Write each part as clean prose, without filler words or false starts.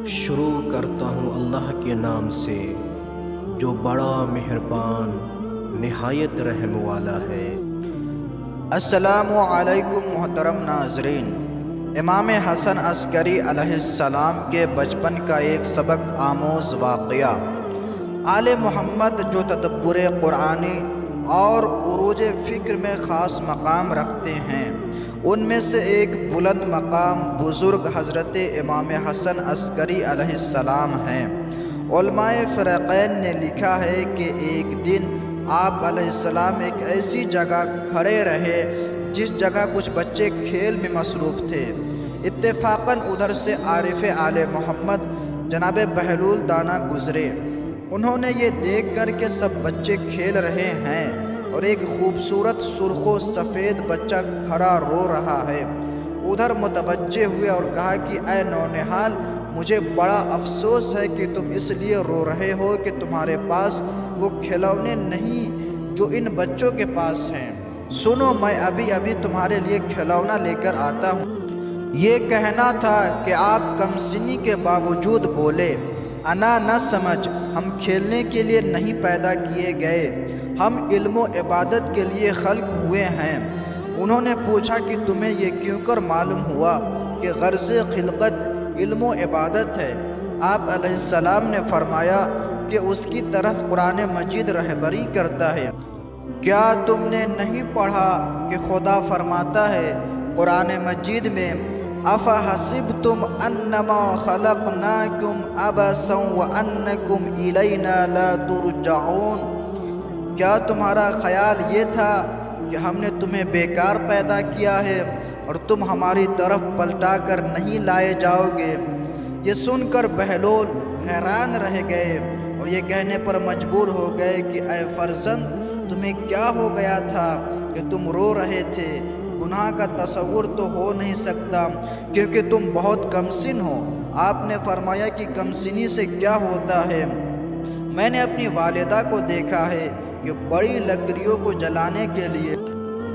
شروع کرتا ہوں اللہ کے نام سے جو بڑا مہربان نہایت رحم والا ہے۔ السلام علیکم محترم ناظرین، امام حسن عسکری علیہ السلام کے بچپن کا ایک سبق آموز واقعہ۔ آل محمد جو تدبر قرآنی اور عروج فکر میں خاص مقام رکھتے ہیں، ان میں سے ایک بلند مقام بزرگ حضرت امام حسن عسکری علیہ السلام ہیں۔ علماء فریقین نے لکھا ہے کہ ایک دن آپ علیہ السلام ایک ایسی جگہ کھڑے رہے جس جگہ کچھ بچے کھیل میں مصروف تھے۔ اتفاقاً ادھر سے عارف آل محمد جناب بہلول دانا گزرے۔ انہوں نے یہ دیکھ کر کہ سب بچے کھیل رہے ہیں اور ایک خوبصورت سرخ و سفید بچہ کھڑا رو رہا ہے، ادھر متوجہ ہوئے اور کہا کہ اے نونہال، مجھے بڑا افسوس ہے کہ تم اس لیے رو رہے ہو کہ تمہارے پاس وہ کھلونے نہیں جو ان بچوں کے پاس ہیں۔ سنو، میں ابھی تمہارے لیے کھلونا لے کر آتا ہوں۔ یہ کہنا تھا کہ آپ کم سنی کے باوجود بولے، انا نہ سمجھ، ہم کھیلنے کے لیے نہیں پیدا کیے گئے، ہم علم و عبادت کے لیے خلق ہوئے ہیں۔ انہوں نے پوچھا کہ تمہیں یہ کیوں کر معلوم ہوا کہ غرض خلقت علم و عبادت ہے؟ آپ علیہ السلام نے فرمایا کہ اس کی طرف قرآن مجید رہبری کرتا ہے۔ کیا تم نے نہیں پڑھا کہ خدا فرماتا ہے قرآن مجید میں، افحسبتم انما خلقناکم عبثا وانکم الینا لا ترجعون؟ کیا تمہارا خیال یہ تھا کہ ہم نے تمہیں بیکار پیدا کیا ہے اور تم ہماری طرف پلٹا کر نہیں لائے جاؤ گے؟ یہ سن کر بہلول حیران رہ گئے اور یہ کہنے پر مجبور ہو گئے کہ اے فرزند، تمہیں کیا ہو گیا تھا کہ تم رو رہے تھے؟ گناہ کا تصور تو ہو نہیں سکتا کیونکہ تم بہت کم سن ہو۔ آپ نے فرمایا کہ کم سنی سے کیا ہوتا ہے؟ میں نے اپنی والدہ کو دیکھا ہے کہ بڑی لکڑیوں کو جلانے کے لیے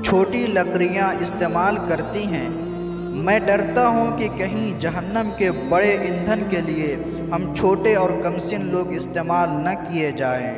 چھوٹی لکڑیاں استعمال کرتی ہیں۔ میں ڈرتا ہوں کہ کہیں جہنم کے بڑے ایندھن کے لیے ہم چھوٹے اور کمسن لوگ استعمال نہ کیے جائیں۔